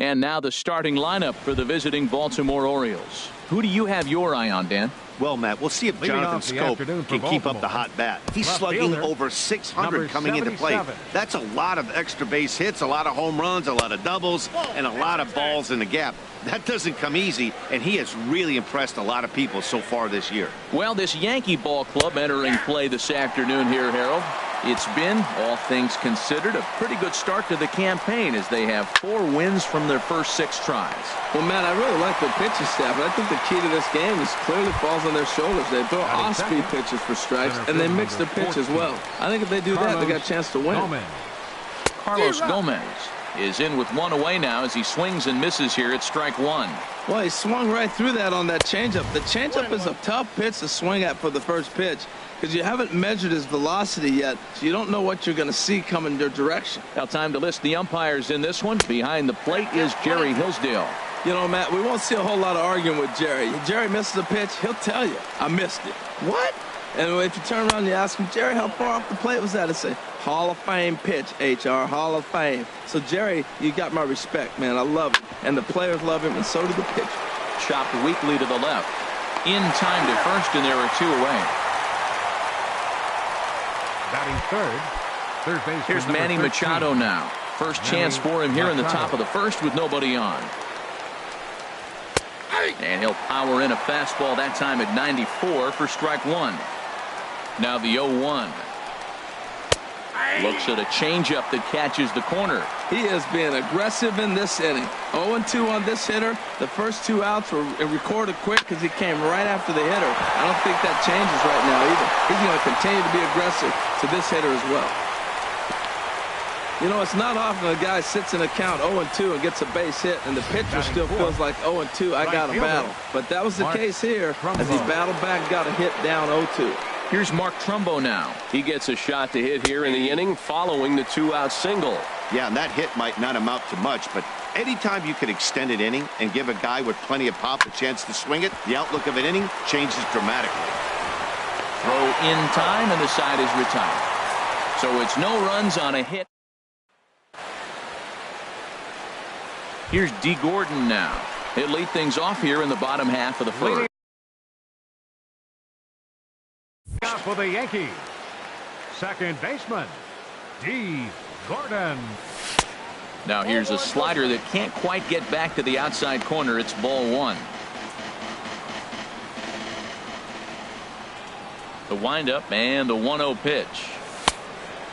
And now the starting lineup for the visiting Baltimore Orioles. Who do you have your eye on, Dan? Well, Matt, we'll see if Jonathan Scope can keep up the hot bat. He's slugging over 600 coming into play. That's a lot of extra base hits, a lot of home runs, a lot of doubles, and a lot of balls in the gap. That doesn't come easy, and he has really impressed a lot of people so far this year. Well, this Yankee ball club entering play this afternoon here, Harold. It's been, all things considered, a pretty good start to the campaign as they have 4 wins from their first 6 tries. Well, Matt, I really like the pitching staff, but I think the key to this game is clearly falls on their shoulders. They throw off-speed pitches for strikes, and they mix the pitch as well. I think if they do that, they got a chance to win. Carlos Gomez is in with 1 away now as he swings and misses here at strike 1. Well, he swung right through that on that changeup. The changeup is a tough pitch to swing at for the first pitch because you haven't measured his velocity yet, so you don't know what you're going to see coming your direction. Now time to list the umpires in this one. Behind the plate is Jerry Hillsdale. You know, Matt, we won't see a whole lot of arguing with Jerry. Jerry misses a pitch, he'll tell you, I missed it. What? And if you turn around and you ask him, Jerry, how far off the plate was that? It's a Hall of Fame pitch, HR, Hall of Fame. So, Jerry, you got my respect, man. I love him. And the players love him, and so do the pitchers. Chopped weakly to the left. In time to first, and there are 2 away. Batting third base. Here's Manny Machado now. First chance for him here in the top of the first with nobody on. And he'll power in a fastball that time at 94 for strike 1. Now the 0-1. Looks at a changeup that catches the corner. He is being aggressive in this inning. 0-2 on this hitter. The first 2 outs were recorded quick because he came right after the hitter. I don't think that changes right now either. He's going to continue to be aggressive to this hitter as well. You know, it's not often a guy sits in a count 0-2 and gets a base hit, and the pitcher still feels like 0-2, I got to battle. But that was the case here as he battled back and got a hit down 0-2. Here's Mark Trumbo now. He gets a shot to hit here in the inning following the 2-out single. Yeah, and that hit might not amount to much, but anytime you can extend an inning and give a guy with plenty of pop a chance to swing it, the outlook of an inning changes dramatically. Throw in time, and the side is retired. So it's no runs on a hit. Here's D. Gordon now. He'll lead things off here in the bottom half of the first. For the Yankees, second baseman, D. Gordon. Now here's a slider that can't quite get back to the outside corner. It's ball 1. The windup and the 1-0 pitch.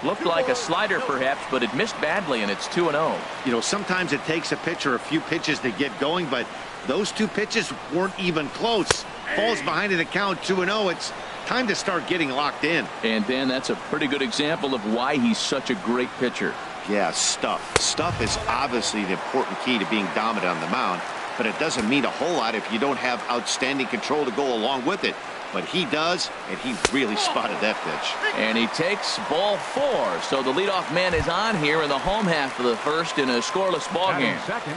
Looked like a slider perhaps, but it missed badly, and it's 2-0. You know, sometimes it takes a pitcher a few pitches to get going, but those 2 pitches weren't even close. Falls behind in the count 2-0. It's time to start getting locked in. And Dan, that's a pretty good example of why he's such a great pitcher. Yeah, stuff. Stuff is obviously the important key to being dominant on the mound, but it doesn't mean a whole lot if you don't have outstanding control to go along with it. But he does, and he really spotted that pitch. And he takes ball 4. So the leadoff man is on here in the home half of the first in a scoreless ball game. Second,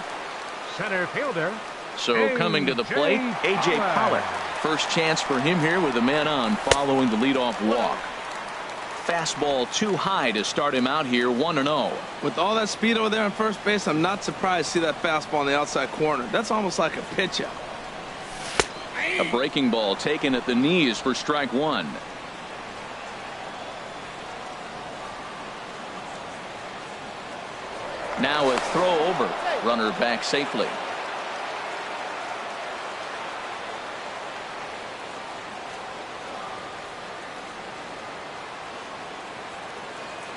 center fielder. So coming to the plate, A.J. Pollock. First chance for him here with a man on following the leadoff walk. Fastball too high to start him out here, 1-0. With all that speed over there on first base, I'm not surprised to see that fastball on the outside corner. That's almost like a pitch out. A breaking ball taken at the knees for strike 1. Now a throw over. Runner back safely.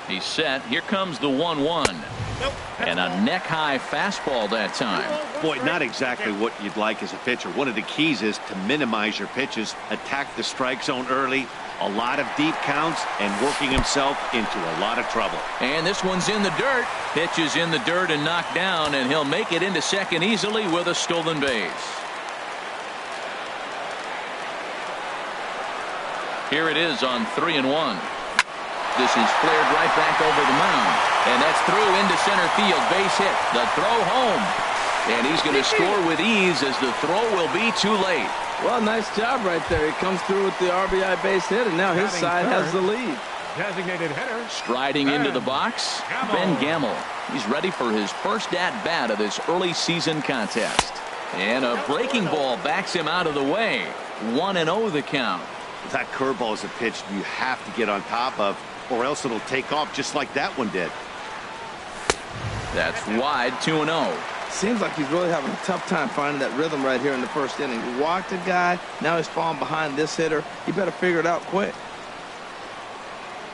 He's set. Here comes the 1-1. And a neck-high fastball that time. Boy, not exactly what you'd like as a pitcher. One of the keys is to minimize your pitches, attack the strike zone early, a lot of deep counts, and working himself into a lot of trouble. And this one's in the dirt. Pitch is in the dirt and knocked down, and he'll make it into second easily with a stolen base. Here it is on 3-1. This is flared right back over the mound. And that's through into center field. Base hit. The throw home. And he's going to score with ease as the throw will be too late. Well, nice job right there. He comes through with the RBI base hit, and now his side has the lead. Designated hitter. Striding into the box, Ben Gamble. He's ready for his first at-bat of this early season contest. And a breaking ball backs him out of the way. 1-0 the count. That curveball is a pitch you have to get on top of, or else it'll take off just like that one did. That's wide, 2-0. Seems like he's really having a tough time finding that rhythm right here in the first inning. He walked a guy, now he's falling behind this hitter. He better figure it out quick.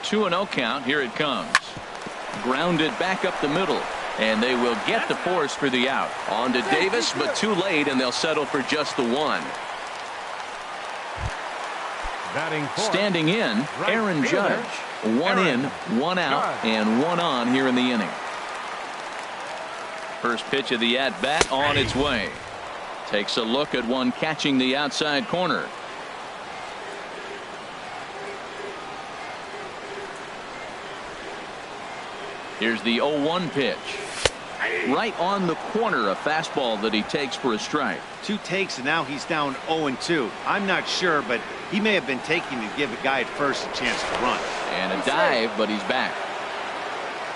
2-0 count. Here it comes. Grounded back up the middle, and they will get the force for the out. On to Davis, but too late, and they'll settle for just the one. Standing in, Aaron Judge. One in, one out, and one on here in the inning. First pitch of the at-bat on its way. Takes a look at one catching the outside corner. Here's the 0-1 pitch. Right on the corner, a fastball that he takes for a strike. 2 takes, and now he's down 0-2. I'm not sure, but he may have been taking to give the guy at first a chance to run. And a dive, but he's back.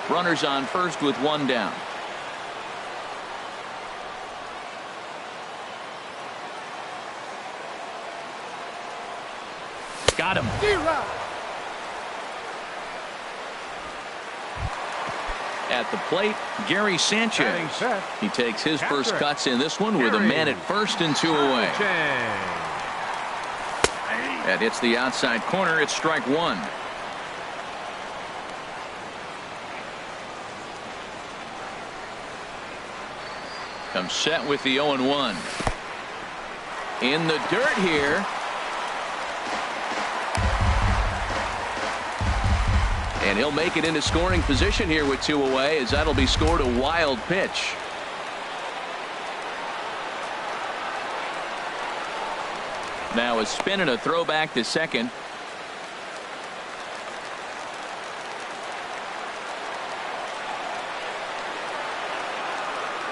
Runners on first with one down. Got him. At the plate, Gary Sanchez. He takes his first cuts in this one with a man at first and 2 away. That hits the outside corner. It's strike one. Comes set with the 0-1. In the dirt here. And he'll make it into scoring position here with 2 away, as that'll be scored a wild pitch. Now a spin and a throwback to second.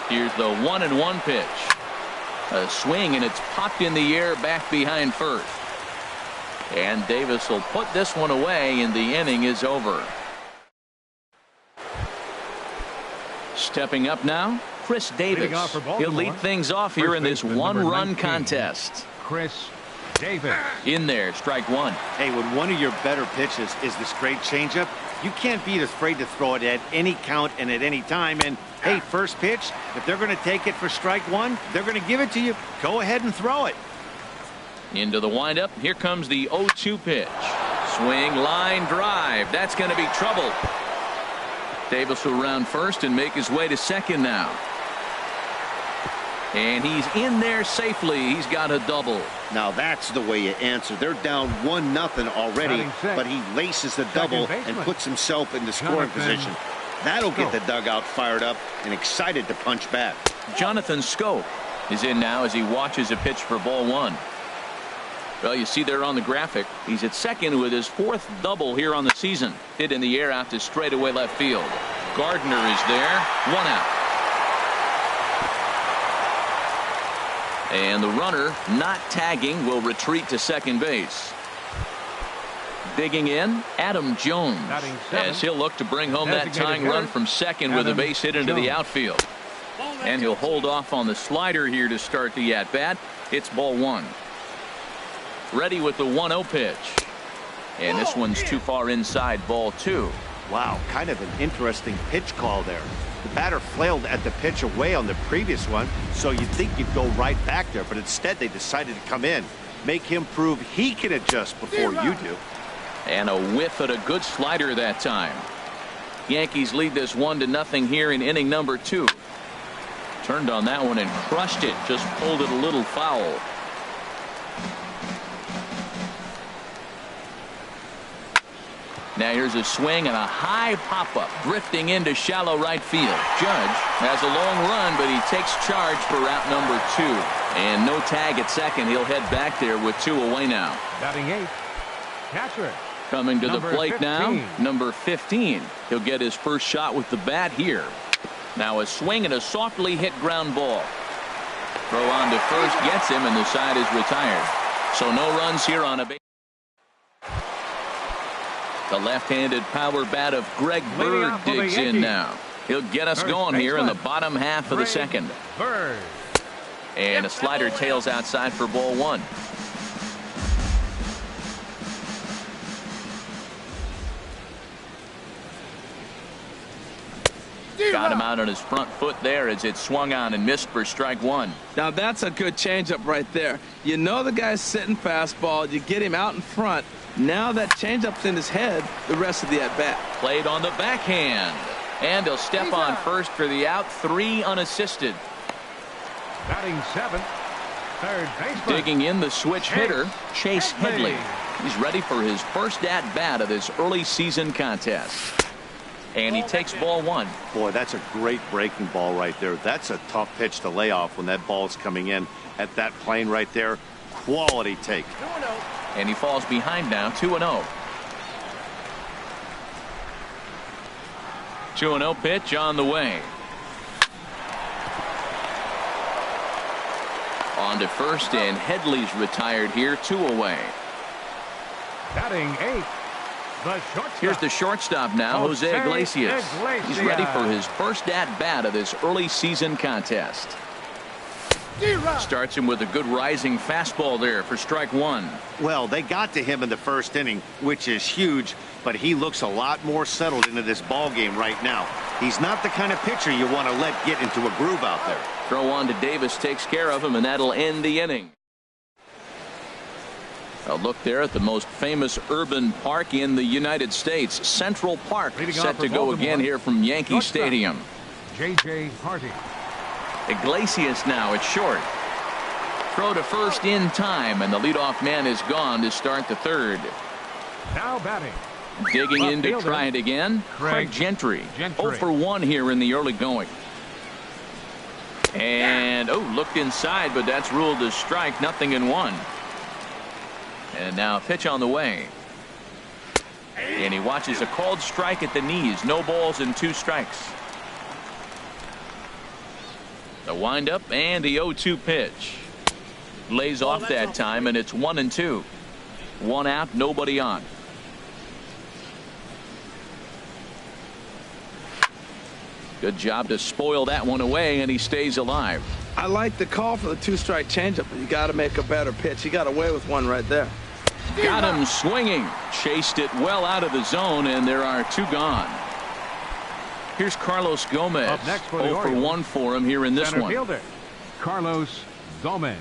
Here's the 1-1 pitch. A swing, and it's popped in the air back behind first. And Davis will put this one away, and the inning is over. Stepping up now, Chris Davis. He'll lead things off here in this one-run contest. Chris Davis. In there, strike one. Hey, when one of your better pitches is the straight changeup, you can't be afraid to throw it at any count and at any time. And, hey, first pitch, if they're going to take it for strike one, they're going to give it to you. Go ahead and throw it. Into the windup. Here comes the 0-2 pitch. Swing, line drive. That's going to be trouble. Davis will round first and make his way to second now. And he's in there safely. He's got a double. Now that's the way you answer. They're down 1-0 already, but he laces the double and puts himself in the scoring position. That'll get the dugout fired up and excited to punch back. Jonathan Scope is in now as he watches a pitch for ball one. Well, you see there on the graphic, he's at second with his 4th double here on the season. Hit in the air out to straightaway left field. Gardner is there. 1 out. And the runner, not tagging, will retreat to second base. Digging in, Adam Jones, as he'll look to bring home that tying run from second with a base hit into the outfield. And he'll hold off on the slider here to start the at-bat. It's ball one. Ready with the 1-0 pitch. And this one's too far inside, ball two. Wow, kind of an interesting pitch call there. The batter flailed at the pitch away on the previous one, so you'd think you'd go right back there, but instead they decided to come in, make him prove he can adjust before you do. And a whiff at a good slider that time. Yankees lead this 1-0 here in inning number 2. Turned on that one and crushed it, just pulled it a little foul. Now here's a swing and a high pop-up drifting into shallow right field. Judge has a long run, but he takes charge for route number 2. And no tag at second. He'll head back there with 2 away now. Batting 8th, catcher. Coming to the plate now, number 15. He'll get his first shot with the bat here. Now a swing and a softly hit ground ball. Throw on to first gets him, and the side is retired. So no runs here on a base. The left-handed power bat of Greg Bird digs in now. He'll get us going here in the bottom half of the second. And a slider tails outside for ball one. Got him out on his front foot there as it swung on and missed for strike one. Now that's a good changeup right there. You know the guy's sitting fastball. You get him out in front. Now that changeup's in his head the rest of the at-bat. Played on the backhand. And he'll step on first for the out. 3 unassisted. Batting 7th, third baseman. Digging in the switch hitter, Chase Headley. He's ready for his first at-bat of this early season contest. And he takes ball one. Boy, that's a great breaking ball right there. That's a tough pitch to lay off when that ball's coming in at that plane right there. Quality take. And he falls behind now, 2-0. 2-0 pitch on the way. On to first, and Headley's retired here, 2 away. Batting 8th. Here's the shortstop now, Jose Iglesias. He's ready for his first at-bat of this early season contest. Starts him with a good rising fastball there for strike one. Well, they got to him in the first inning, which is huge, but he looks a lot more settled into this ball game right now. He's not the kind of pitcher you want to let get into a groove out there. Throw on to Davis takes care of him, and that'll end the inning. A look there at the most famous urban park in the United States, Central Park, set to go again here from Yankee Stadium. J.J. Hardy. Iglesias now at short. Throw to first in time, and the leadoff man is gone to start the third. Now batting. Digging in to try it again, Craig Gentry. 0 for 1 here in the early going. And, looked inside, but that's ruled a strike, 0-1. And now a pitch on the way. And he watches a called strike at the knees. No balls and 2 strikes. The windup and the 0-2 pitch. Lays off that time, and it's 1-2. 1 out, nobody on. Good job to spoil that one away, and he stays alive. I like the call for the 2-strike changeup, but you got to make a better pitch. He got away with one right there. Got him swinging. Chased it well out of the zone, and there are 2 gone. Here's Carlos Gomez. Up next for 0 for 1 for him here in this center one. Fielder, Carlos Gomez.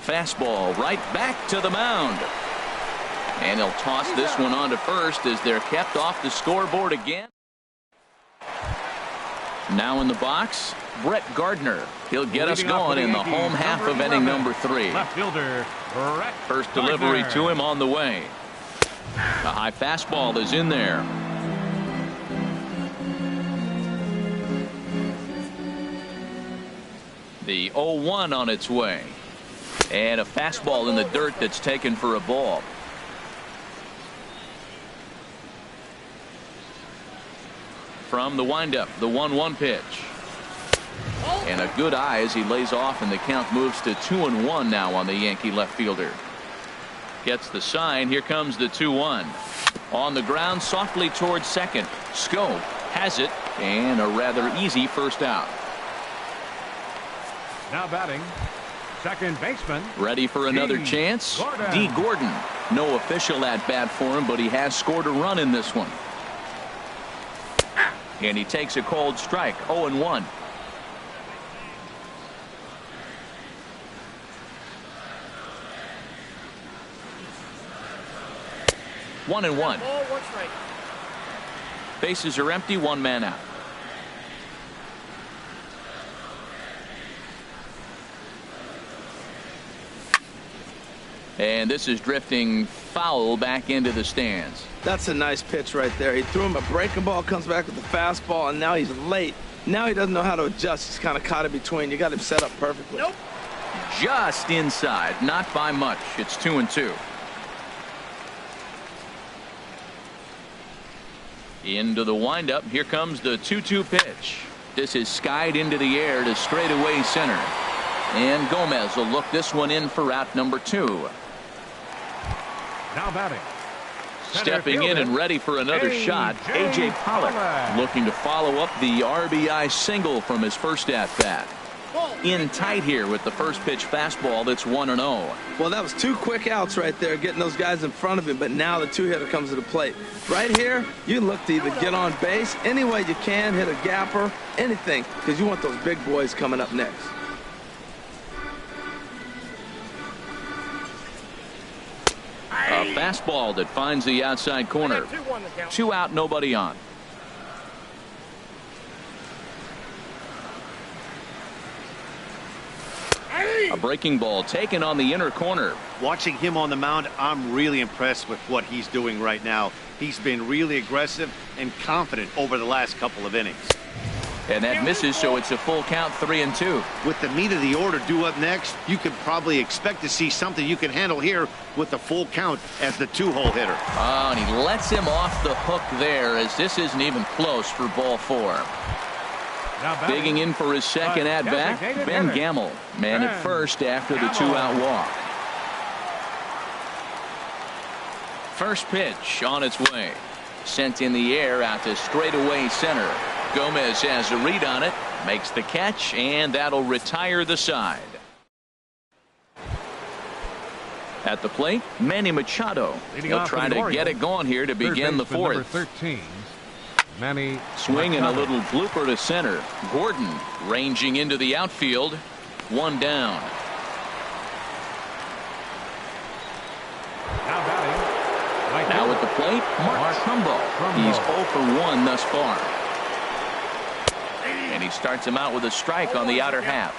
Fastball right back to the mound. And he'll toss this one on to first as they're kept off the scoreboard again. Now in the box, Brett Gardner. He'll get us going in the home half of inning number 3. Left fielder, Brett First delivery Gardner. to him on the way. A high fastball is in there. The 0-1 on its way. And a fastball in the dirt that's taken for a ball. From the windup, the 1-1 pitch. And a good eye as he lays off, and the count moves to 2-1 now on the Yankee left fielder. Gets the sign. Here comes the 2-1. On the ground softly towards second. Scope has it, and a rather easy first out. Now batting, second baseman. Ready for another chance. Gordon. D. Gordon. No official at bat for him, but he has scored a run in this one. And he takes a cold strike. 0-1. One and one. Bases are empty. 1 man out. And this is drifting foul back into the stands. That's a nice pitch right there. He threw him a breaking ball, comes back with the fastball, and now he's late. Now he doesn't know how to adjust. He's kind of caught in between. You got him set up perfectly. Nope. Just inside, not by much. It's 2-2. Into the windup. Here comes the 2-2 pitch. This is skied into the air to straightaway center. And Gomez will look this one in for out number 2. Now batting, Stepping in and ready for another shot, A.J. Pollock, looking to follow up the RBI single from his first at-bat. In tight here with the first pitch fastball that's 1-0. Well, that was 2 quick outs right there, getting those guys in front of him, but now the 2-hitter comes to the plate. Right here, you look to either get on base any way you can, hit a gapper, anything, because you want those big boys coming up next. A fastball that finds the outside corner. 2 out, nobody on. A breaking ball taken on the inner corner. Watching him on the mound, I'm really impressed with what he's doing right now. He's been really aggressive and confident over the last couple of innings. And that misses, so it's a full count, 3-2. With the meat of the order due up next, you could probably expect to see something you can handle here with the full count as the 2-hole hitter. Oh, and he lets him off the hook there, as this isn't even close for ball 4. Digging in for his second at-bat, Ben Gamble. Man at first after the 2-out walk. First pitch on its way. Sent in the air out to straightaway center. Gomez has a read on it, makes the catch, and that'll retire the side. At the plate, Manny Machado. He'll try to get it going here to begin the 4th. 13. Manny Swinging Machado. a little blooper to center. Gordon ranging into the outfield. 1 down. Now batting. Right Now fielder. at the plate, Mark Trumbo. He's 0 for 1 thus far. And he starts him out with a strike on the outer half.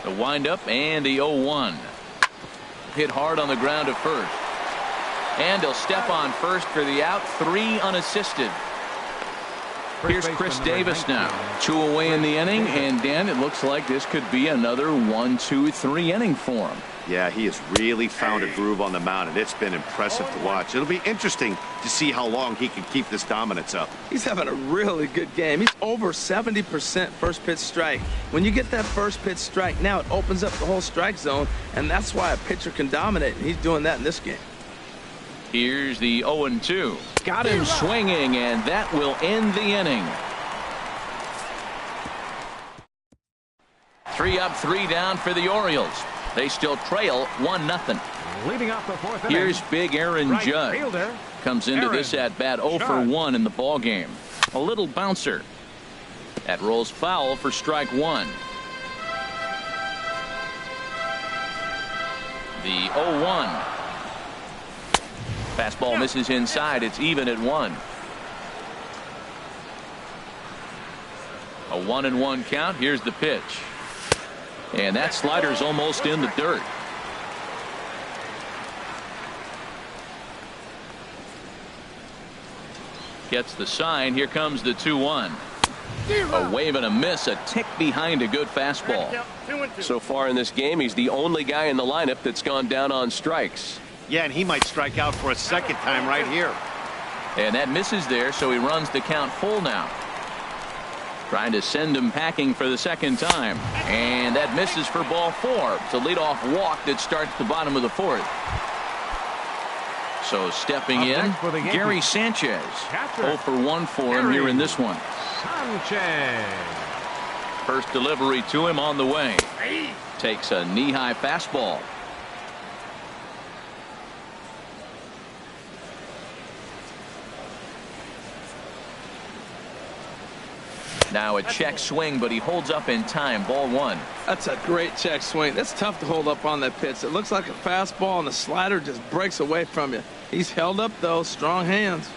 The windup and the 0-1. Hit hard on the ground at first. And he'll step on first for the out. 3 unassisted. Here's Chris Davis now. 2 away in the inning. And Dan, it looks like this could be another 1-2-3 inning for him. Yeah, he has really found a groove on the mound, and it's been impressive to watch. It'll be interesting to see how long he can keep this dominance up. He's having a really good game. He's over 70% first pitch strike. When you get that first pitch strike, now it opens up the whole strike zone, and that's why a pitcher can dominate, and he's doing that in this game. Here's the 0-2. Got him swinging, and that will end the inning. 3 up, 3 down for the Orioles. They still trail 1-0. Leading off the 4th inning. Here's big Aaron Right Judge. fielder, Comes into Aaron this at bat 0 for 1 in the ball game. A little bouncer. That rolls foul for strike 1. The 0-1. Fastball misses inside. It's even at 1. A 1-1 count. Here's the pitch. And that slider's almost in the dirt. Gets the sign. Here comes the 2-1. A wave and a miss. A tick behind a good fastball. So far in this game, he's the only guy in the lineup that's gone down on strikes. Yeah, and he might strike out for a second time right here. And that misses there, so he runs the count full now. Trying to send him packing for the second time. And that misses for ball 4. It's a leadoff walk that starts the bottom of the 4th. So stepping in, Gary Sanchez. 0 for 1 for him here in this one. Sanchez. First delivery to him on the way. Takes a knee-high fastball. Now a check swing, but he holds up in time. Ball 1. That's a great check swing. That's tough to hold up on that pitch. It looks like a fastball, and the slider just breaks away from you. He's held up, though. Strong hands.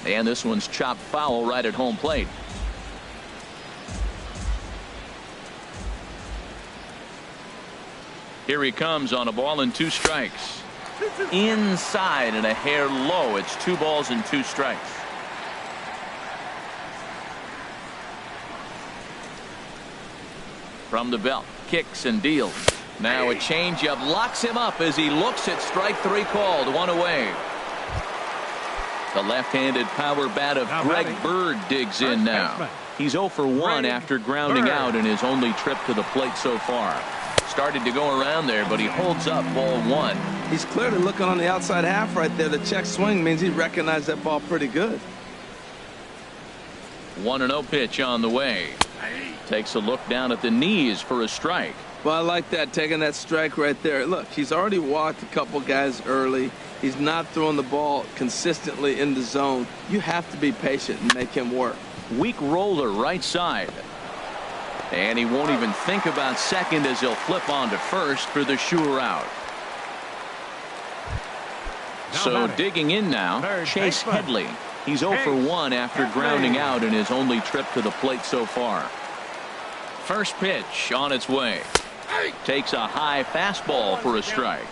And this one's chopped foul right at home plate. Here he comes on a ball and 2 strikes. Inside and a hair low. It's 2 balls and 2 strikes. From the belt, kicks and deals. Now a changeup locks him up as he looks at strike 3 called. 1 away. The left-handed power bat of Greg Bird digs in now. He's 0 for 1 after grounding out in his only trip to the plate so far. Started to go around there, but he holds up ball one. He's clearly looking on the outside half right there. The check swing means he recognized that ball pretty good. 1-0 pitch on the way. Takes a look down at the knees for a strike. Well, I like that, taking that strike right there. Look, he's already walked a couple guys early. He's not throwing the ball consistently in the zone. You have to be patient and make him work. Weak roller right side. And he won't even think about second as he'll flip on to first for the sure out. So digging in now, Chase Headley. He's 0 for 1 after grounding out in his only trip to the plate so far. First pitch on its way. Takes a high fastball for a strike.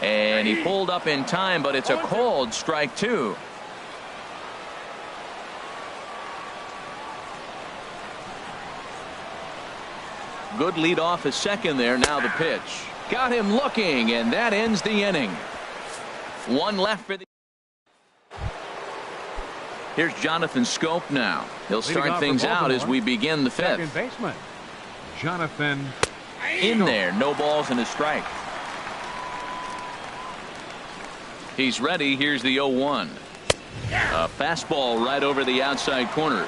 And he pulled up in time, but it's a called strike two. Good lead off his second there. Now the pitch. Got him looking, and that ends the inning. One left for the. Here's Jonathan Scope now. He'll start things out as we begin the fifth. Second baseman, Jonathan. In there, no balls and a strike. He's ready. Here's the 0-1. A fastball right over the outside corner.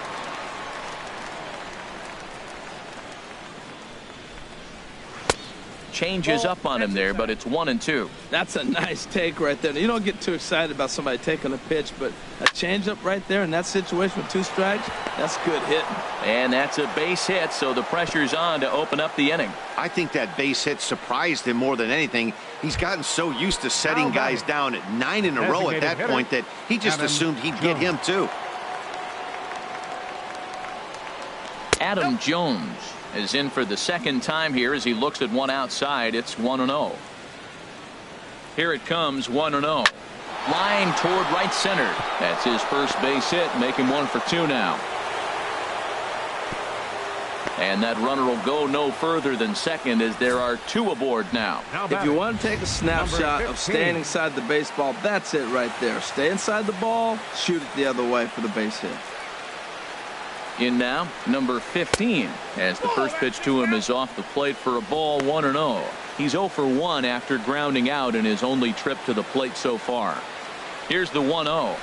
Changes up on him there, but it's 1-2. That's a nice take right there. You don't get too excited about somebody taking a pitch, but a changeup right there in that situation with 2 strikes, that's good hitting. And that's a base hit, so the pressure's on to open up the inning. I think that base hit surprised him more than anything. He's gotten so used to setting guys down at 9 in a row at that point that he just assumed he'd get him too. Adam Jones is in for the second time here as he looks at one outside. It's 1-0. Here it comes, 1-0. Line toward right center. That's his first base hit, making 1 for 2 now. And that runner will go no further than second as there are 2 aboard now. If you want to take a snapshot of staying inside the baseball, that's it right there. Stay inside the ball, shoot it the other way for the base hit. In now, number 15, as the first pitch to him is off the plate for a ball. 1-0. He's 0 for 1 after grounding out in his only trip to the plate so far. Here's the 1-0.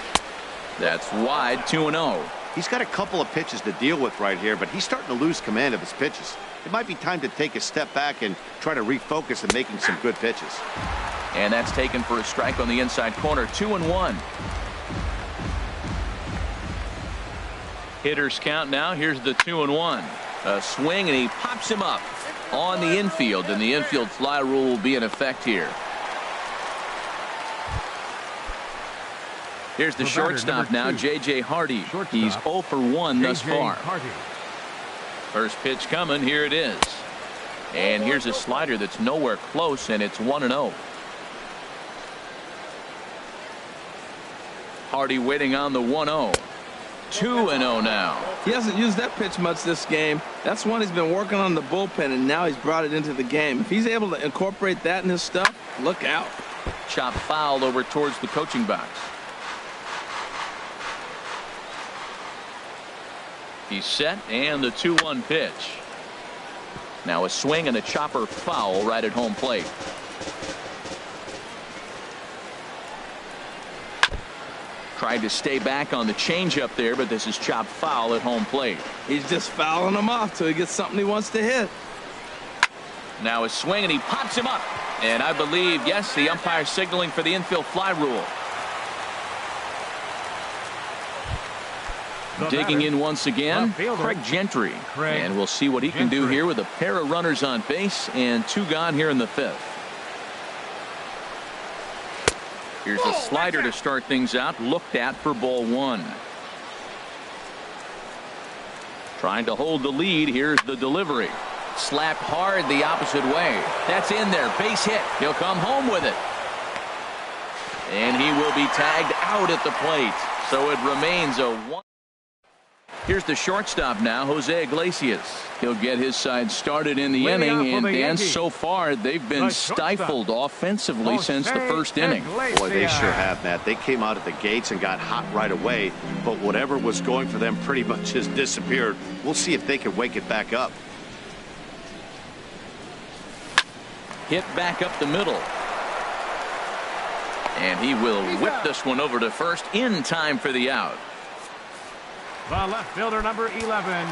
That's wide. 2-0. He's got a couple of pitches to deal with right here, but he's starting to lose command of his pitches. It might be time to take a step back and try to refocus on making some good pitches. And that's taken for a strike on the inside corner. 2-1. Hitters count now. Here's the 2-1. A swing, and he pops him up on the infield, and the infield fly rule will be in effect here. Here's the shortstop now, J.J. Hardy. He's 0 for 1 thus far. First pitch coming. Here it is. And here's a slider that's nowhere close, and it's 1-0. Hardy waiting on the 1-0. 2-0 now. He hasn't used that pitch much this game. That's one he's been working on the bullpen, and now he's brought it into the game. If he's able to incorporate that in his stuff, look out. Chop foul over towards the coaching box. He's set, and the 2-1 pitch. Now a swing and a chopper foul right at home plate. Tried to stay back on the changeup there, but this is chopped foul at home plate. He's just fouling him off till he gets something he wants to hit. Now a swing, and he pops him up. And I believe, yes, the umpire signaling for the infield fly rule. Digging in once again, Craig Gentry. And we'll see what he can do here with a pair of runners on base and 2 gone here in the 5th. Here's a slider to start things out, looked at for ball 1. Trying to hold the lead. Here's the delivery. Slapped hard the opposite way. That's in there. Base hit. He'll come home with it. And he will be tagged out at the plate. So it remains a 1. Here's the shortstop now, Jose Iglesias. He'll get his side started in the inning, and so far they've been stifled offensively since the first inning. Boy, they sure have, Matt. They came out of the gates and got hot right away, but whatever was going for them pretty much has disappeared. We'll see if they can wake it back up. Hit back up the middle. And he will whip this one over to first in time for the out. The left fielder, number 11.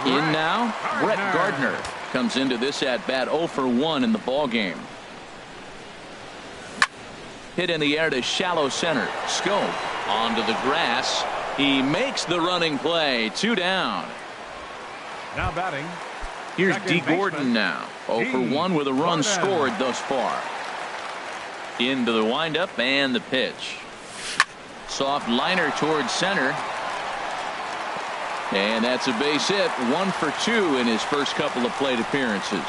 In now, Brett Gardner comes into this at bat 0 for 1 in the ball game. Hit in the air to shallow center. Scope onto the grass. He makes the running play. 2 down. Now batting. Here's D. Gordon now. 0 for 1 with a run scored thus far. Into the windup and the pitch. Soft liner towards center. And that's a base hit. 1 for 2 in his first couple of plate appearances.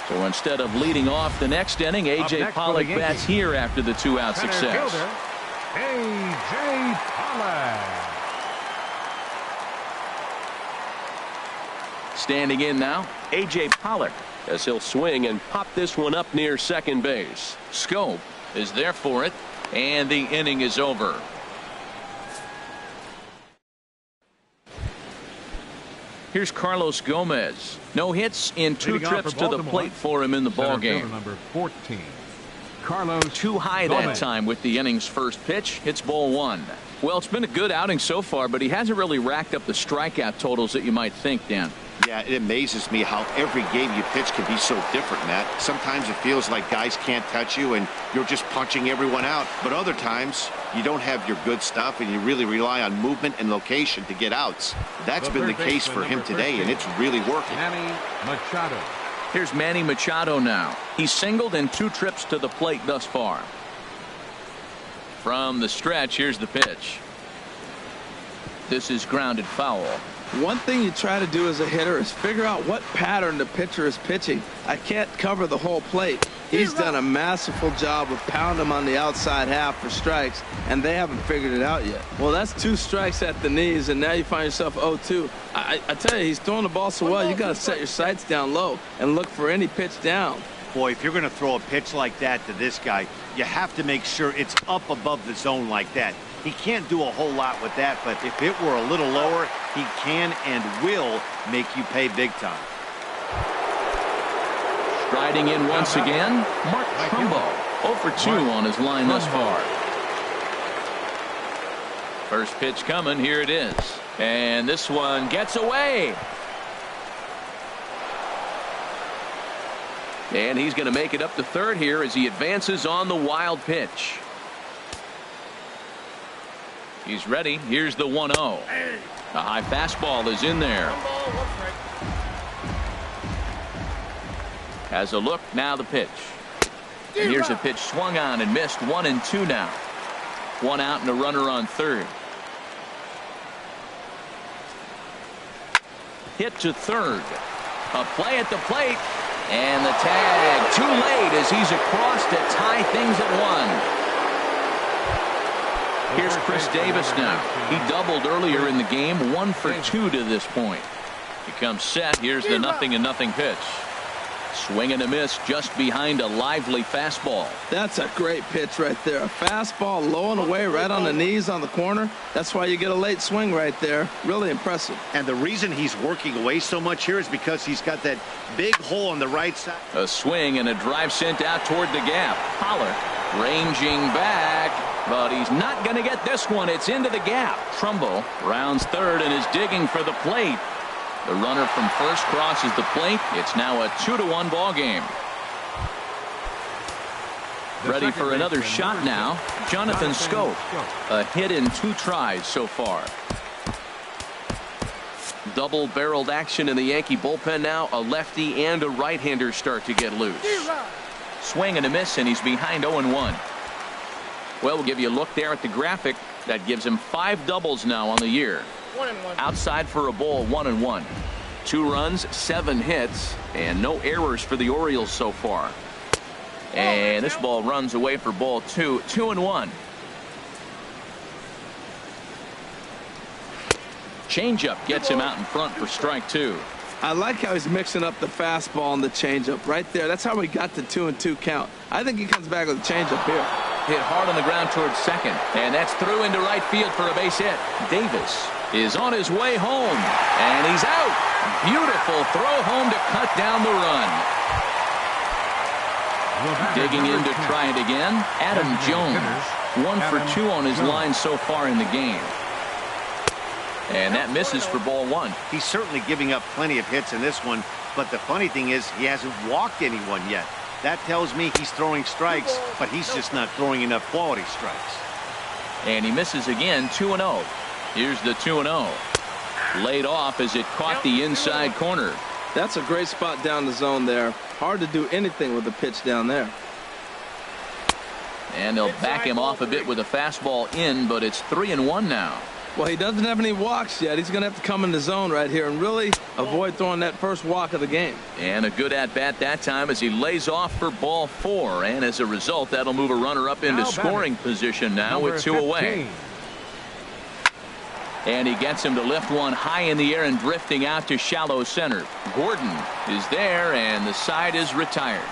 So instead of leading off the next inning, A.J. Pollock bats here after the 2-out success. A.J. Pollock. Standing in now, A.J. Pollock, as he'll swing and pop this one up near second base. Scope is there for it, and the inning is over. Here's Carlos Gomez. No hits in 2 trips to the plate for him in the ball game. Number 14. Carlos too high that time with the inning's first pitch. Hits ball 1. Well, it's been a good outing so far, but he hasn't really racked up the strikeout totals that you might think, Dan. Yeah, it amazes me how every game you pitch can be so different, Matt. Sometimes it feels like guys can't touch you and you're just punching everyone out. But other times you don't have your good stuff and you really rely on movement and location to get outs. That's been the case for him today, and it's really working. Manny Machado. Here's Manny Machado now. He's singled in 2 trips to the plate thus far. From the stretch, here's the pitch. This is grounded foul. One thing you try to do as a hitter is figure out what pattern the pitcher is pitching. I can't cover the whole plate. He's done a masterful job of pounding him on the outside half for strikes, and they haven't figured it out yet. Well, that's 2 strikes at the knees, and now you find yourself 0-2. I tell you, he's throwing the ball so well, you got to set your sights down low and look for any pitch down. Boy, if you're going to throw a pitch like that to this guy, you have to make sure it's up above the zone like that. He can't do a whole lot with that, but if it were a little lower, he can and will make you pay big time. Striding in once again, Mark Trumbo. 0 for 2 on his line thus far. First pitch coming, here it is. And this one gets away. And he's going to make it up to third here as he advances on the wild pitch. He's ready. Here's the 1-0. A high fastball is in there. Has a look. Now the pitch. And here's a pitch swung on and missed. 1-2 now. 1 out and a runner on third. Hit to third. A play at the plate. And the tag too late as he's across to tie things at 1. Here's Chris Davis now. He doubled earlier in the game. 1 for 2 to this point. He comes set. Here's the 0-0 pitch. Swing and a miss just behind a lively fastball. That's a great pitch right there. A fastball low and away right on the knees on the corner. That's why you get a late swing right there. Really impressive. And the reason he's working away so much here is because he's got that big hole on the right side. A swing and a drive sent out toward the gap. Pollock ranging back, but he's not going to get this one. It's into the gap. Trumbo rounds third and is digging for the plate. The runner from first crosses the plate. It's now a 2-1 ball game. Ready for another shot now. Jonathan Scope. A hit in 2 tries so far. Double-barreled action in the Yankee bullpen now. A lefty and a right-hander start to get loose. Swing and a miss, and he's behind 0-1. Well, we'll give you a look there at the graphic. That gives him 5 doubles now on the year. Outside for a ball, 1-1. 2 runs, 7 hits, and no errors for the Orioles so far. And this ball runs away for ball 2. 2-1. Changeup gets him out in front for strike 2. I like how he's mixing up the fastball and the changeup right there. That's how we got the 2-2 count. I think he comes back with a changeup here. Hit hard on the ground towards second, and that's through into right field for a base hit. Davis is on his way home, and he's out. Beautiful throw home to cut down the run. Digging in to try it again, Adam Jones. 1 for 2 on his line so far in the game. And that misses for ball 1. He's certainly giving up plenty of hits in this one, but the funny thing is he hasn't walked anyone yet. That tells me he's throwing strikes, but he's just not throwing enough quality strikes. And he misses again, 2-0. Here's the 2-0. Laid off as it caught the inside corner. That's a great spot down the zone there. Hard to do anything with the pitch down there. And they'll back him off a bit with a fastball in, but it's 3-1 now. Well, he doesn't have any walks yet. He's going to have to come in the zone right here and really avoid throwing that first walk of the game. And a good at-bat that time as he lays off for ball 4. And as a result, that'll move a runner up into scoring position now with 2 away. And he gets him to lift one high in the air and drifting out to shallow center. Gordon is there, and the side is retired.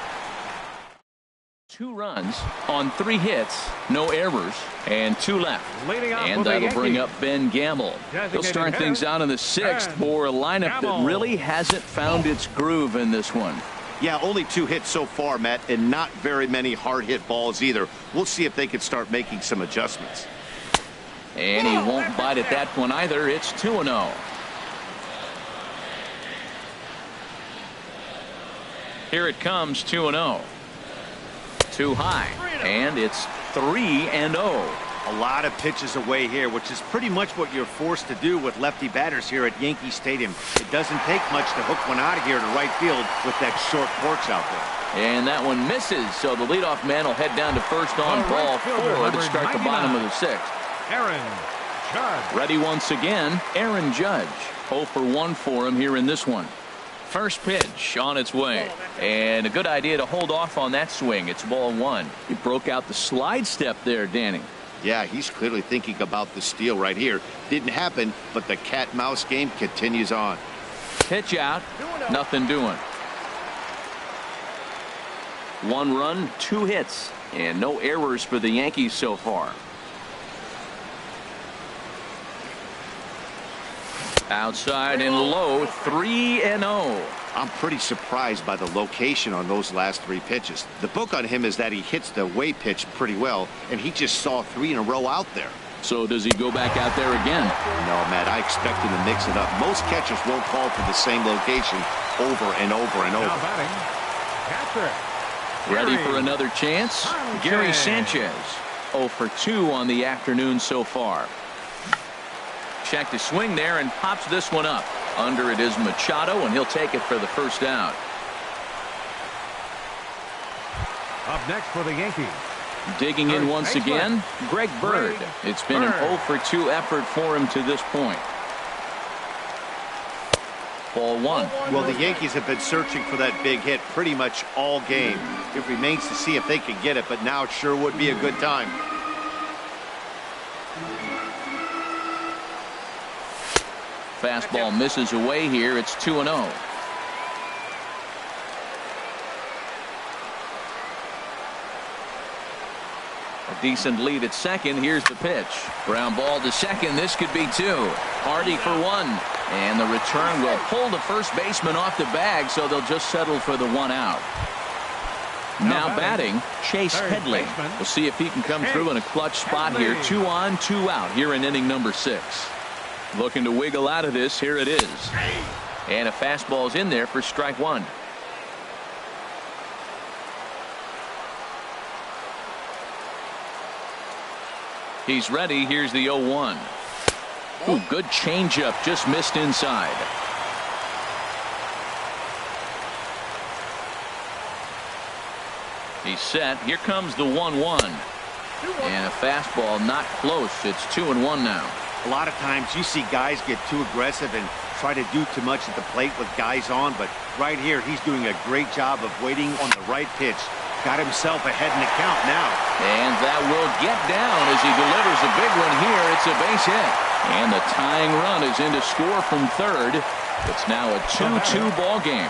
2 runs on 3 hits, no errors, and 2 left. And that'll bring up Ben Gamble. He'll start things out in the 6th for a lineup that really hasn't found its groove in this one. Yeah, only 2 hits so far, Matt, and not very many hard hit balls either. We'll see if they can start making some adjustments. And he won't bite at that one either. It's 2-0. Here it comes, 2-0. Too high, and it's 3-0. A lot of pitches away here, which is pretty much what you're forced to do with lefty batters here at Yankee Stadium. It doesn't take much to hook one out of here to right field with that short porch out there. And that one misses, so the leadoff man will head down to first on ball 4 to start the bottom of the 6th. Aaron Judge. Ready once again, Aaron Judge. 0 for 1 for him here in this one. First pitch on its way, and a good idea to hold off on that swing. It's ball 1. He broke out the slide step there, Danny. Yeah, he's clearly thinking about the steal right here. Didn't happen, but the cat-mouse game continues on. Pitch out, nothing doing. 1 run, 2 hits, and no errors for the Yankees so far. Outside and low, 3-0. I'm pretty surprised by the location on those last 3 pitches. The book on him is that he hits the way pitch pretty well, and he just saw 3 in a row out there. So does he go back out there again? No, Matt, I expect him to mix it up. Most catchers won't call for the same location over and over and over. Now batting, catcher. Ready for another chance? Gary Sanchez. 0 for 2 on the afternoon so far. Check to swing there and pops this one up. Under it is Machado, and he'll take it for the first out. Up next for the Yankees. Digging in once again, Greg Bird. It's been an 0 for 2 effort for him to this point. Ball 1. Well, the Yankees have been searching for that big hit pretty much all game. It remains to see if they can get it, but now it sure would be a good time. Fastball misses away here. It's 2-0. A decent lead at second. Here's the pitch. Ground ball to second. This could be 2. Hardy for 1. And the return will pull the first baseman off the bag, so they'll just settle for the 1 out. Now batting, Chase Headley. We'll see if he can come through in a clutch spot here. 2 on, 2 out here in inning number 6. Looking to wiggle out of this. Here it is. And a fastball's in there for strike 1. He's ready. Here's the 0-1. Ooh, good changeup. Just missed inside. He's set. Here comes the 1-1. And a fastball not close. It's 2-1 now. A lot of times you see guys get too aggressive and try to do too much at the plate with guys on, but right here he's doing a great job of waiting on the right pitch. Got himself ahead in the count now. And that will get down as he delivers a big one here. It's a base hit. And the tying run is in to score from third. It's now a 2-2 ball game.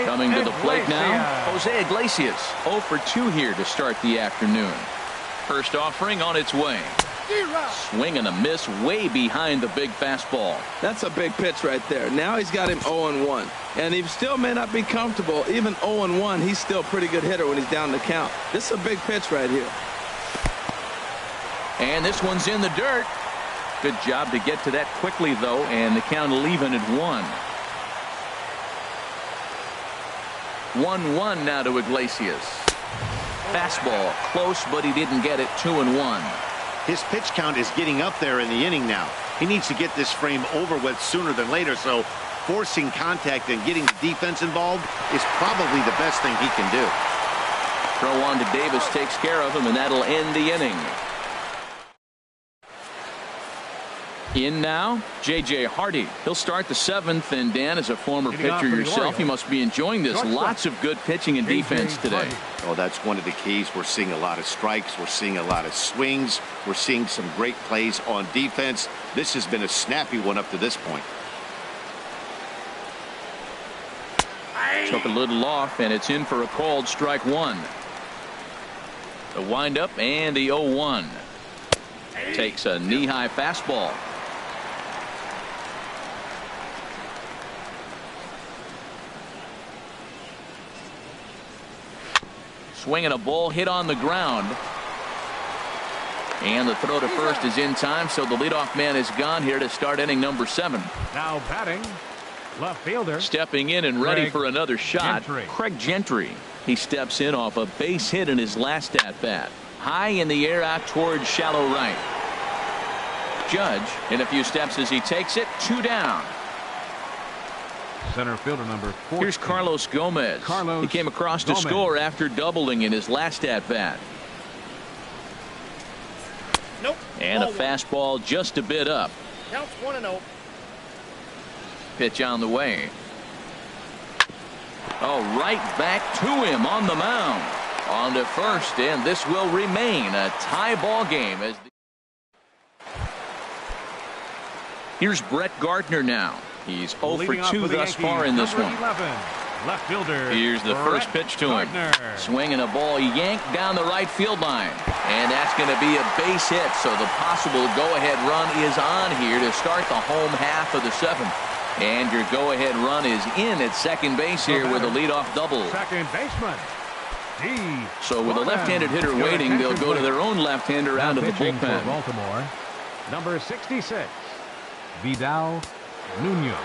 Coming to the plate now, Jose Iglesias. 0 for 2 here to start the afternoon. First offering on its way. Swing and a miss way behind the big fastball. That's a big pitch right there. Now he's got him 0-1. And he still may not be comfortable. Even 0-1, he's still a pretty good hitter when he's down the count. This is a big pitch right here. And this one's in the dirt. Good job to get to that quickly, though, and the count will even at 1. 1-1 now to Iglesias. Fastball close, but he didn't get it. 2-1. His pitch count is getting up there in the inning now. He needs to get this frame over with sooner than later, so forcing contact and getting the defense involved is probably the best thing he can do. Throw on to Davis takes care of him, and that'll end the inning. In now, J.J. Hardy. He'll start the 7th, and Dan, as a former pitcher yourself, you must be enjoying this. Lots of good pitching and defense today. Oh, that's one of the keys. We're seeing a lot of strikes. We're seeing a lot of swings. We're seeing some great plays on defense. This has been a snappy one up to this point. Took a little off, and it's in for a called strike 1. The windup and the 0-1. Takes a knee-high fastball. Swinging a ball hit on the ground. And the throw to first is in time, so the leadoff man is gone here to start inning number 7. Now batting, left fielder. Stepping in and ready for another shot, Craig Gentry. He steps in off a base hit in his last at-bat. High in the air out towards shallow right. Judge in a few steps as he takes it. 2 down. Center fielder number 14. Here's Carlos Gomez. He came across to score after doubling in his last at-bat. Nope. And a fastball just a bit up. Counts 1-0. Pitch on the way. Oh, right back to him on the mound. On to first, and this will remain a tie ball game. Here's Brett Gardner now. He's 0 for 2 thus far in this one. Left fielder. Here's the first pitch to him. Swinging a ball yanked down the right field line. And that's going to be a base hit. So the possible go-ahead run is on here to start the home half of the 7th. And your go-ahead run is in at second base here with a leadoff double. Second baseman. So with a left-handed hitter waiting, they'll go to their own left-hander out of the bullpen. Baltimore, number 66, Vidal Nuno.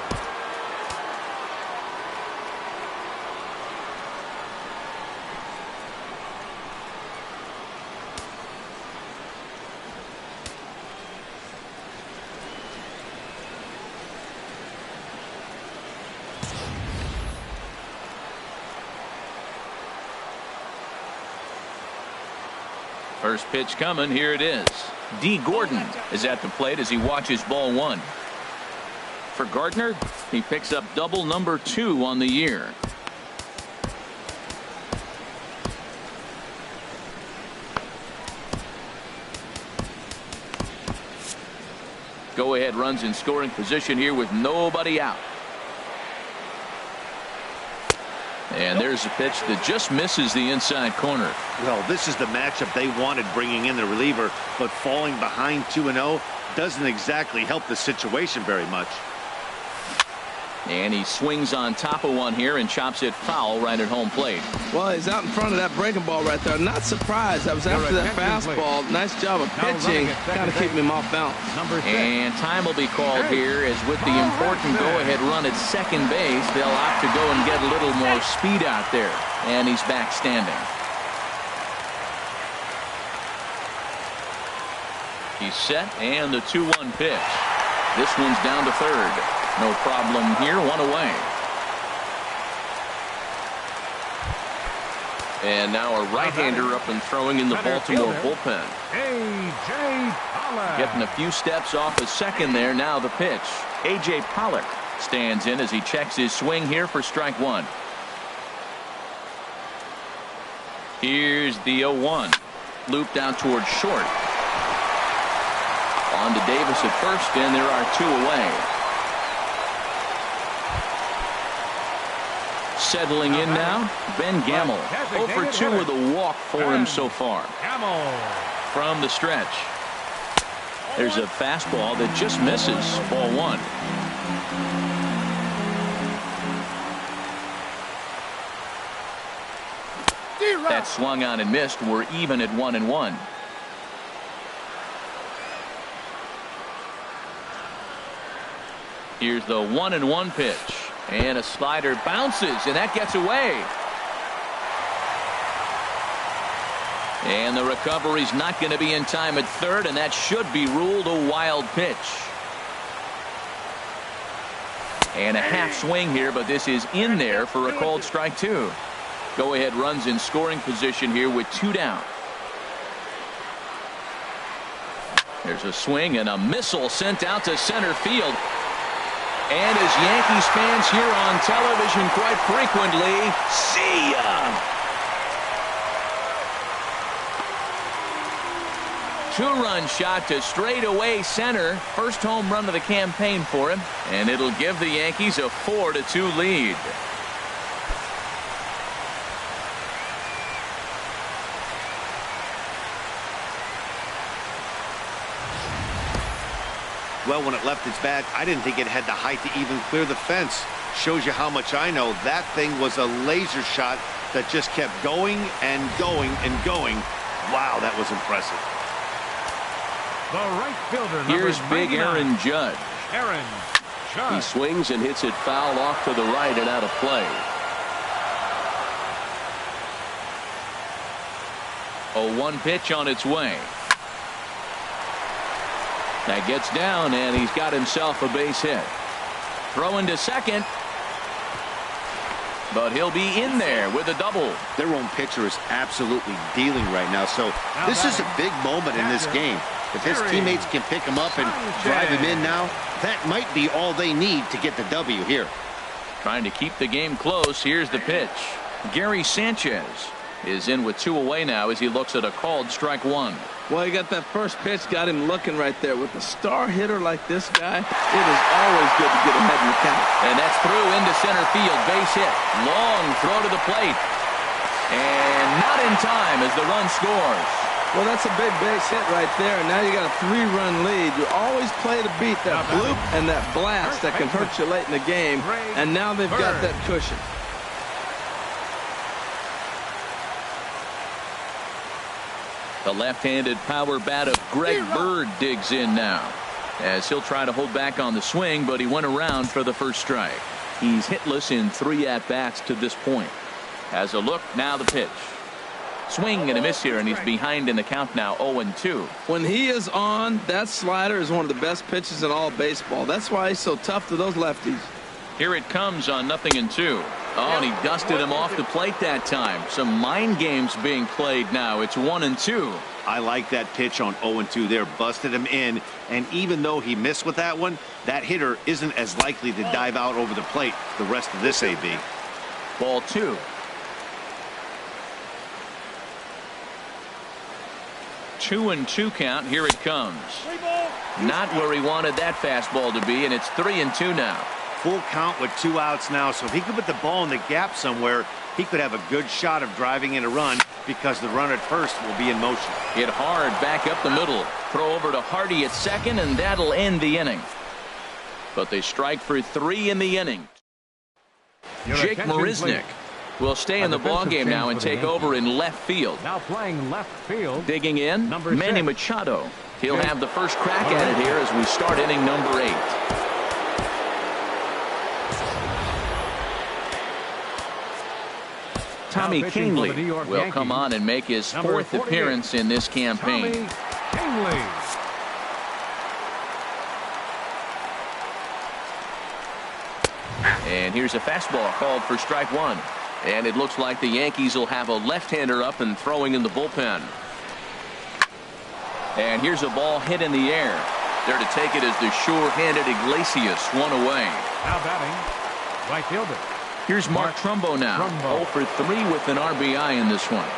First pitch coming. Here it is. D. Gordon is at the plate as he watches ball 1. For Gardner, he picks up double number 2 on the year. Go-ahead runs in scoring position here with nobody out. And there's a pitch that just misses the inside corner. Well, this is the matchup they wanted, bringing in the reliever, but falling behind 2-0 doesn't exactly help the situation very much. And he swings on top of one here and chops it foul right at home plate. Well, he's out in front of that breaking ball right there. Not surprised. I was after that fastball. Nice job of pitching. Kind of keeping him off balance. And time will be called here as with the important go-ahead run at second base, they'll opt to go and get a little more speed out there. And he's back standing. He's set, and the 2-1 pitch. This one's down to third. No problem here, 1 away. And now a right-hander up and throwing in the Baltimore bullpen. A.J. Pollock. Getting a few steps off a second there. Now the pitch. A.J. Pollock stands in as he checks his swing here for strike 1. Here's the 0-1. Loop down towards short. On to Davis at first, and there are 2 away. Settling in now, Ben Gamble. 0 for 2 with a walk for him so far. From the stretch. There's a fastball that just misses. Ball 1. That swung on and missed. We're even at 1-1. Here's the 1-1 pitch. And a slider bounces, and that gets away. And the recovery's not going to be in time at third, and that should be ruled a wild pitch. And a half swing here, but this is in there for a called strike 2. Go ahead runs in scoring position here with 2 down. There's a swing and a missile sent out to center field. And as Yankees fans hear on television quite frequently, see ya! 2-run shot to straightaway center. First home run of the campaign for him. And it'll give the Yankees a 4-2 lead. Well, when it left its bat, I didn't think it had the height to even clear the fence. Shows you how much I know. That thing was a laser shot that just kept going and going and going. Wow, that was impressive. The right fielder, here's big 99. Aaron Judge. Aaron Judge. He swings and hits it foul off to the right and out of play. A 1 pitch on its way. That gets down, and he's got himself a base hit. Throwing to second. But he'll be in there with a double. Their own pitcher is absolutely dealing right now. So this is a big moment in this game. If his teammates can pick him up and drive him in now, that might be all they need to get the W here. Trying to keep the game close. Here's the pitch. Gary Sanchez is in with 2 away now as he looks at a called strike 1. Well, he got that first pitch, got him looking right there. With a star hitter like this guy, it is always good to get ahead in the count. And that's through into center field. Base hit. Long throw to the plate. And not in time as the run scores. Well, that's a big base hit right there. And now you got a 3-run lead. You always play to beat that bloop and that blast that can hurt you late in the game. And now they've got that cushion. The left-handed power bat of Greg Bird digs in now as he'll try to hold back on the swing, but he went around for the first strike. He's hitless in 3 at-bats to this point. Has a look, now the pitch. Swing and a miss here, and he's behind in the count now, 0-2. When he is on, that slider is one of the best pitches in all baseball. That's why he's so tough to those lefties. Here it comes on 0-2. Oh, and he dusted him off the plate that time. Some mind games being played now. It's 1-2. I like that pitch on 0-2 there. Busted him in, and even though he missed with that one, that hitter isn't as likely to dive out over the plate the rest of this AB. Ball 2. Two and 2 count. Here it comes. Not where he wanted that fastball to be, and it's 3-2 now. Full count with 2 outs now, so if he could put the ball in the gap somewhere, he could have a good shot of driving in a run because the runner at first will be in motion. Hit hard back up the middle. Throw over to Hardy at second, and that'll end the inning. But they strike for 3 in the inning. Jake Marisnick will stay in the ballgame now and take over in left field. Now playing left field. Digging in, Manny Machado. He'll have the first crack at it here as we start inning number 8. Tommy Kahnle will come on and make his 4th appearance in this campaign. And here's a fastball called for strike 1. And it looks like the Yankees will have a left-hander up and throwing in the bullpen. And here's a ball hit in the air. There to take it is the sure-handed Iglesias, 1 away. Now batting, right fielder. Here's Mark Trumbo now. 0 for 3 with an RBI in this one.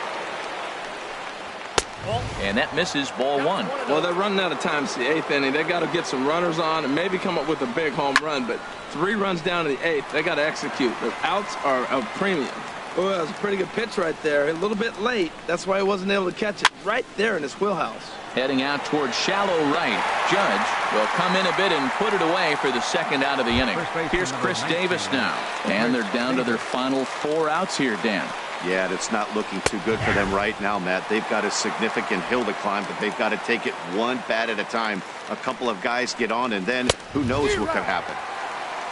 And that misses ball one. Well, they're running out of time. It's the 8th inning. They got to get some runners on and maybe come up with a big home run. But 3 runs down to the 8th. They got to execute. The outs are a premium. Oh, that was a pretty good pitch right there. A little bit late. That's why he wasn't able to catch it right there in his wheelhouse. Heading out towards shallow right. Judge will come in a bit and put it away for the second out of the inning. Here's Chris Davis now. And they're down to their final 4 outs here, Dan. Yeah, it's not looking too good for them right now, Matt. They've got a significant hill to climb, but they've got to take it one bat at a time. A couple of guys get on, and then who knows what could happen.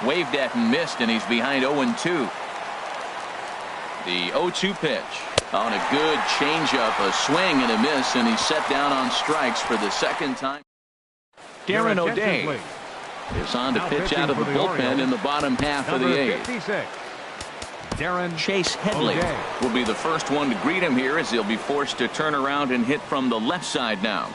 Waved at and missed, and he's behind 0-2. The 0-2 pitch on a good changeup, a swing and a miss, and he's set down on strikes for the second time. Darren O'Day is on to pitch out of the bullpen in the bottom half of the 8th. Chase Headley will be the first one to greet him here as he'll be forced to turn around and hit from the left side now.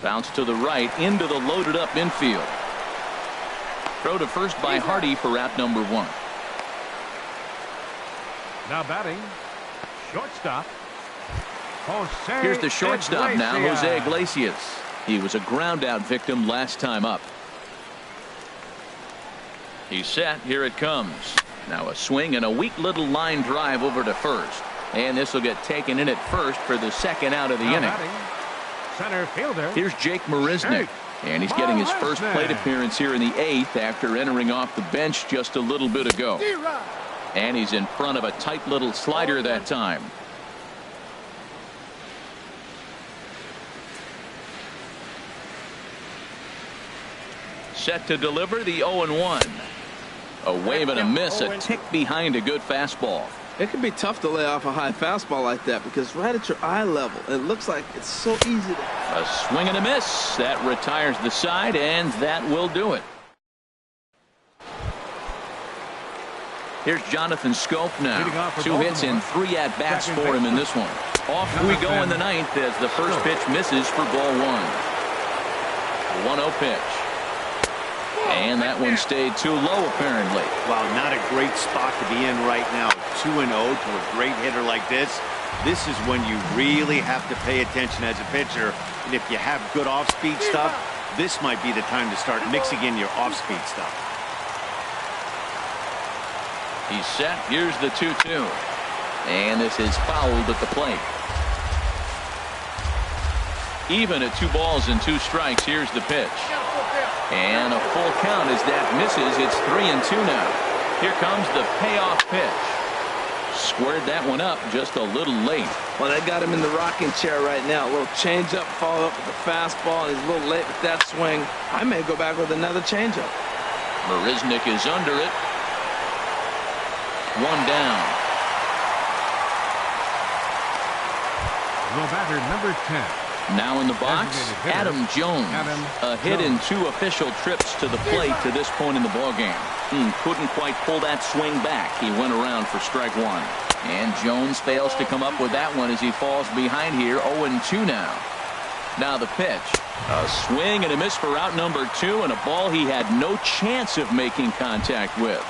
Bounce to the right into the loaded up infield. Throw to first by Hardy for out number 1. Now batting, shortstop. Jose Here's the shortstop now, Jose Iglesias. Iglesias. He was a ground out victim last time up. He's set. Here it comes. Now a swing and a weak little line drive over to first. And this will get taken in at first for the second out of the inning. Batting, center fielder. Here's Jake Marisnick. And he's getting his first plate appearance here in the 8th after entering off the bench just a little bit ago. And he's in front of a tight little slider that time. Set to deliver the 0-1. A wave and a miss, a tick behind a good fastball. It can be tough to lay off a high fastball like that because right at your eye level, it looks like it's so easy to... A swing and a miss. That retires the side, and that will do it. Here's Jonathan Scope now. 2 hits and 3 at-bats for him in this one. Off we go in the 9th as the first pitch misses for ball 1. 1-0 pitch. And that one stayed too low, apparently. Wow, not a great spot to be in right now. 2-0 to a great hitter like this. This is when you really have to pay attention as a pitcher. And if you have good off-speed stuff, this might be the time to start mixing in your off-speed stuff. He's set. Here's the 2-2. And this is fouled at the plate. Even at 2 balls and 2 strikes. Here's the pitch. And a full count as that misses. It's 3-2 now. Here comes the payoff pitch. Squared that one up just a little late. Well, they got him in the rocking chair right now. A little changeup, followed up with a fastball, and he's a little late with that swing. I may go back with another changeup. Marisnick is under it. 1 down. The batter, number 10. Now in the box, Adam Jones. A hit in 2 official trips to the plate to this point in the ballgame. Couldn't quite pull that swing back. He went around for strike 1. And Jones fails to come up with that one as he falls behind here. 0-2 now. Now the pitch. A swing and a miss for out number 2, and a ball he had no chance of making contact with.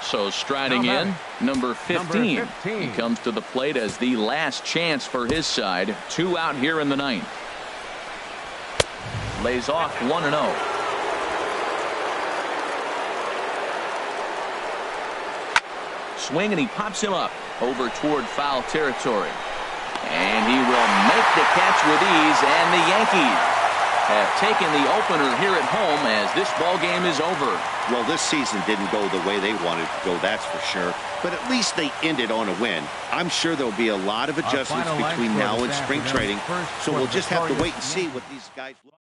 So striding in, number 15. He comes to the plate as the last chance for his side. 2 out here in the 9th. Lays off 1-0. Swing, and he pops him up over toward foul territory. And he will make the catch with ease, and the Yankees have taken the opener here at home as this ball game is over. Well, this season didn't go the way they wanted to go, that's for sure. But at least they ended on a win. I'm sure there'll be a lot of adjustments between now and spring training, so we'll just have to wait and see what these guys look like.